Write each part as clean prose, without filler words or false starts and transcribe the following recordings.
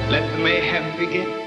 Let the mayhem begin.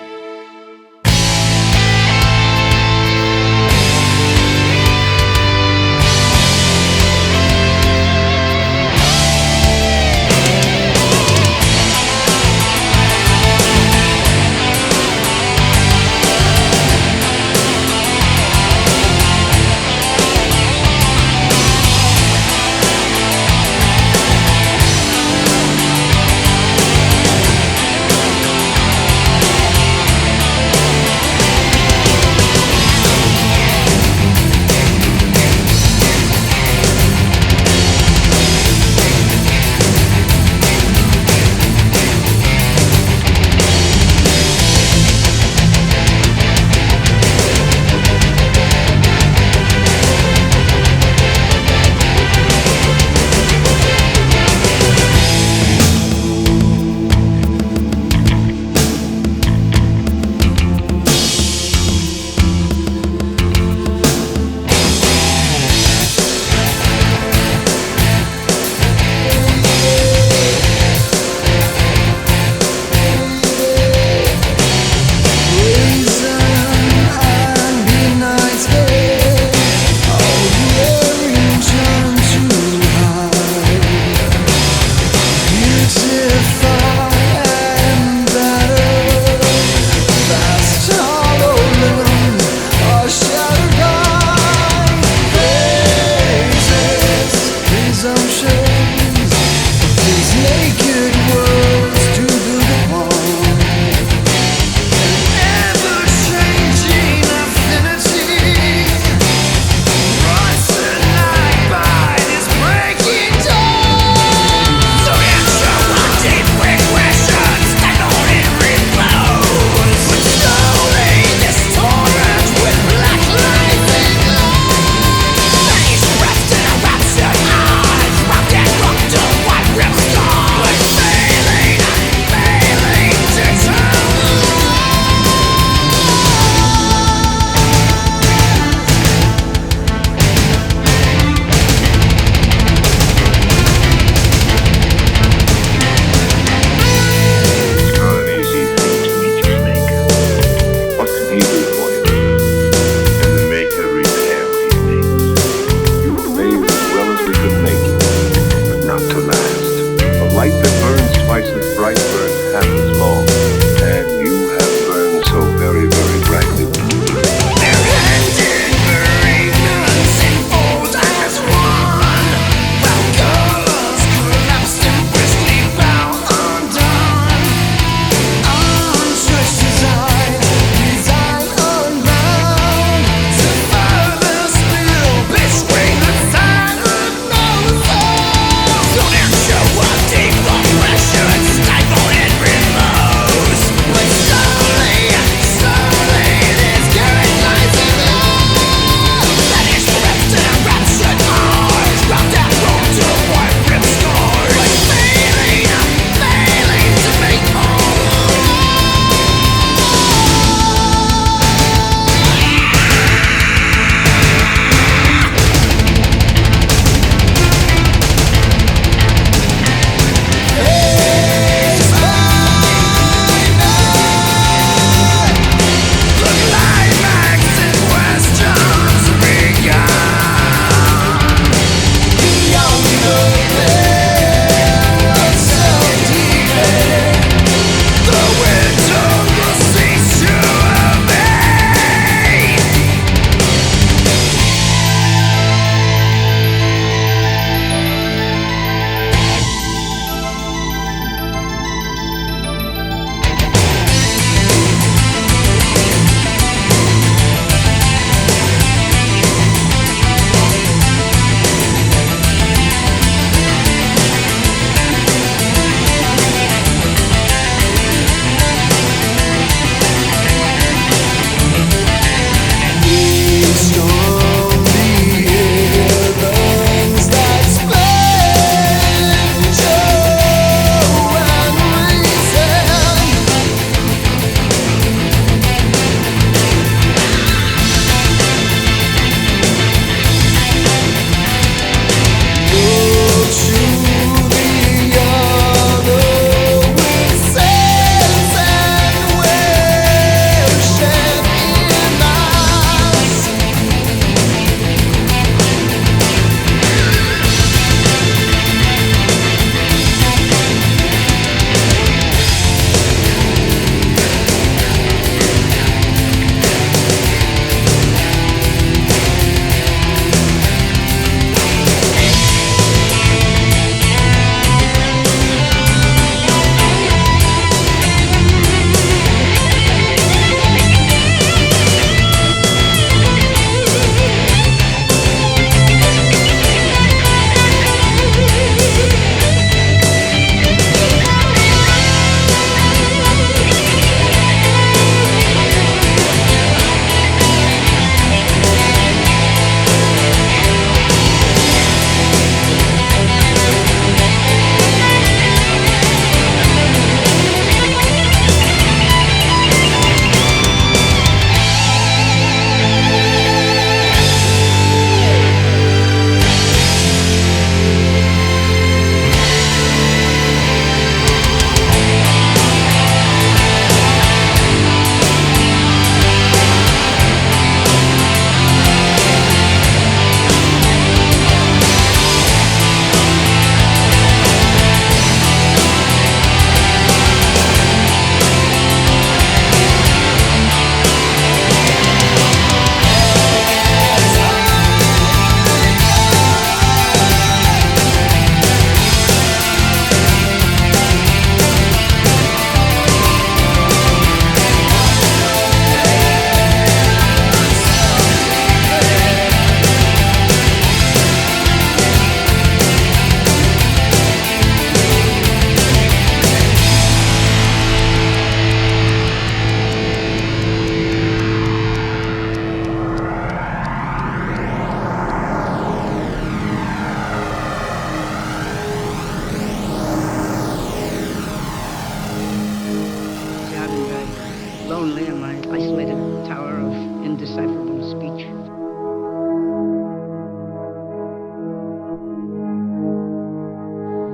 lonely in my isolated tower of indecipherable speech.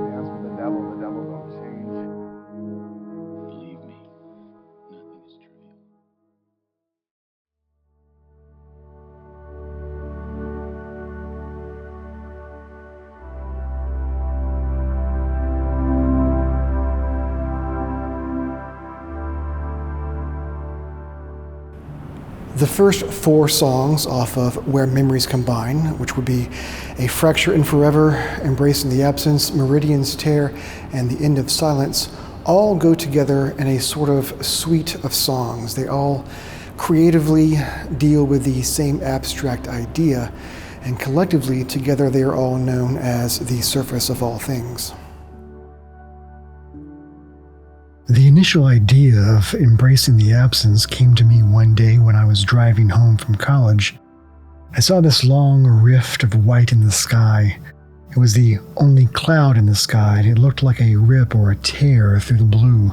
Dance with the devil don't change. Believe me, nothing is trivial. The first 4 songs off of Where Memories Combine, which would be A Fracture in Forever, Embracing the Absence, Meridians Tear, and The End of Silence, all go together in a sort of suite of songs. They all creatively deal with the same abstract idea, and collectively together they are all known as the surface of all things. The initial idea of embracing the absence came to me one day when I was driving home from college. I saw this long rift of white in the sky. It was the only cloud in the sky, and it looked like a rip or a tear through the blue.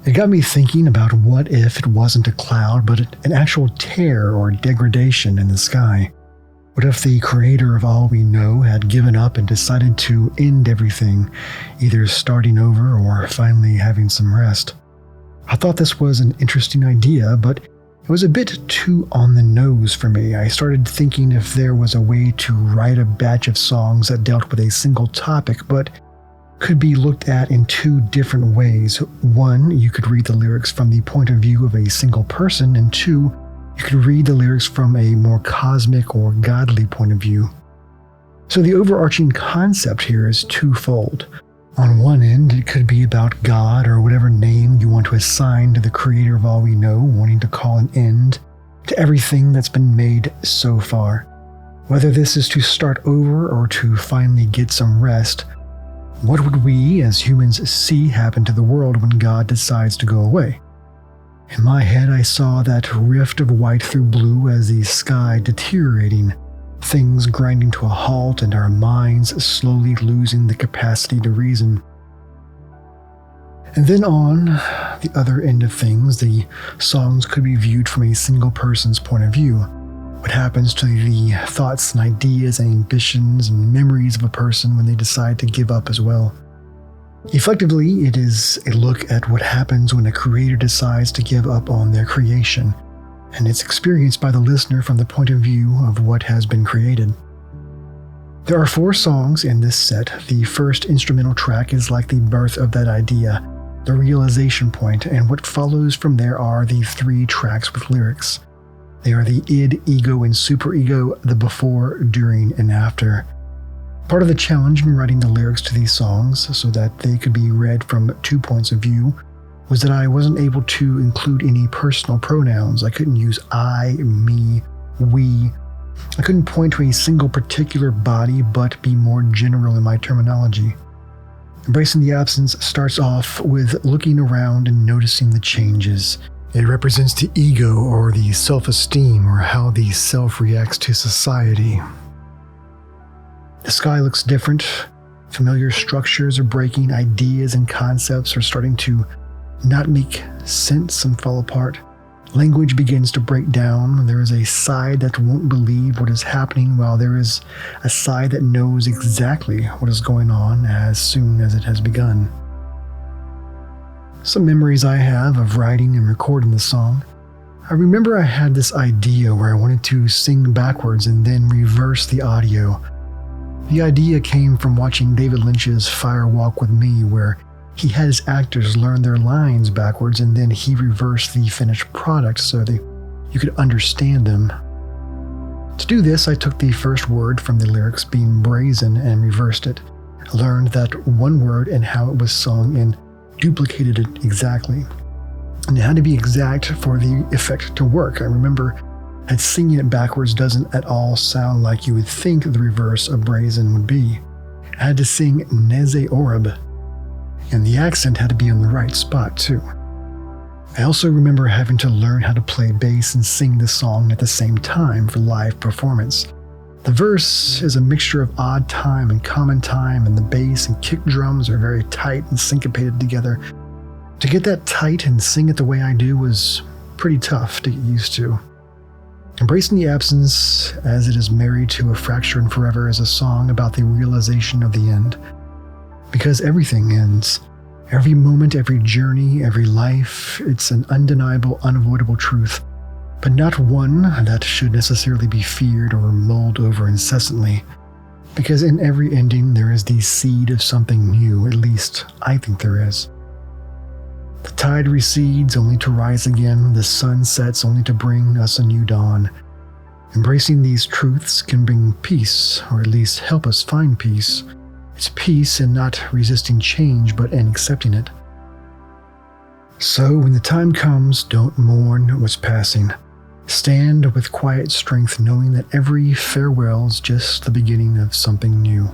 It got me thinking about what if it wasn't a cloud, but an actual tear or degradation in the sky. What if the creator of all we know had given up and decided to end everything, either starting over or finally having some rest? I thought this was an interesting idea, but it was a bit too on the nose for me. I started thinking if there was a way to write a batch of songs that dealt with a single topic, but could be looked at in 2 different ways. 1, you could read the lyrics from the point of view of a single person, and 2, you could read the lyrics from a more cosmic or godly point of view. So the overarching concept here is twofold. On one end, it could be about God or whatever name you want to assign to the creator of all we know, wanting to call an end to everything that's been made so far. Whether this is to start over or to finally get some rest, what would we as humans see happen to the world when God decides to go away? In my head, I saw that rift of white through blue as the sky deteriorating, things grinding to a halt, and our minds slowly losing the capacity to reason. And then on the other end of things, the songs could be viewed from a single person's point of view. What happens to the thoughts and ideas and ambitions and memories of a person when they decide to give up as well? Effectively, it is a look at what happens when a creator decides to give up on their creation, and it's experienced by the listener from the point of view of what has been created. There are 4 songs in this set. The first instrumental track is like the birth of that idea, the realization point, and what follows from there are the 3 tracks with lyrics. They are the id, ego, and superego, the before, during, and after. Part of the challenge in writing the lyrics to these songs so that they could be read from 2 points of view was that I wasn't able to include any personal pronouns. I couldn't use I, me, we. I couldn't point to a single particular body, but be more general in my terminology. Embracing the Absence starts off with looking around and noticing the changes. It represents the ego or the self-esteem or how the self reacts to society. The sky looks different. Familiar structures are breaking. Ideas and concepts are starting to not make sense and fall apart. Language begins to break down. There is a side that won't believe what is happening, while there is a side that knows exactly what is going on as soon as it has begun. Some memories I have of writing and recording the song. I remember I had this idea where I wanted to sing backwards and then reverse the audio. The idea came from watching David Lynch's Fire Walk with Me, where he had his actors learn their lines backwards and then he reversed the finished product so that you could understand them. To do this, I took the first word from the lyrics being brazen and reversed it. I learned that one word and how it was sung and duplicated it exactly. And it had to be exact for the effect to work. I remember that singing it backwards doesn't at all sound like you would think the reverse of brazen would be. I had to sing Neze Oreb, and the accent had to be on the right spot too. I also remember having to learn how to play bass and sing the song at the same time for live performance. The verse is a mixture of odd time and common time, and the bass and kick drums are very tight and syncopated together. To get that tight and sing it the way I do was pretty tough to get used to. Embracing the Absence as it is married to A Fracture and Forever is a song about the realization of the end. Because everything ends. Every moment, every journey, every life, it's an undeniable, unavoidable truth, but not one that should necessarily be feared or mulled over incessantly. Because in every ending, there is the seed of something new, at least I think there is. The tide recedes only to rise again, the sun sets only to bring us a new dawn. Embracing these truths can bring peace, or at least help us find peace. It's peace in not resisting change, but in accepting it. So when the time comes, don't mourn what's passing. Stand with quiet strength, knowing that every farewell's just the beginning of something new.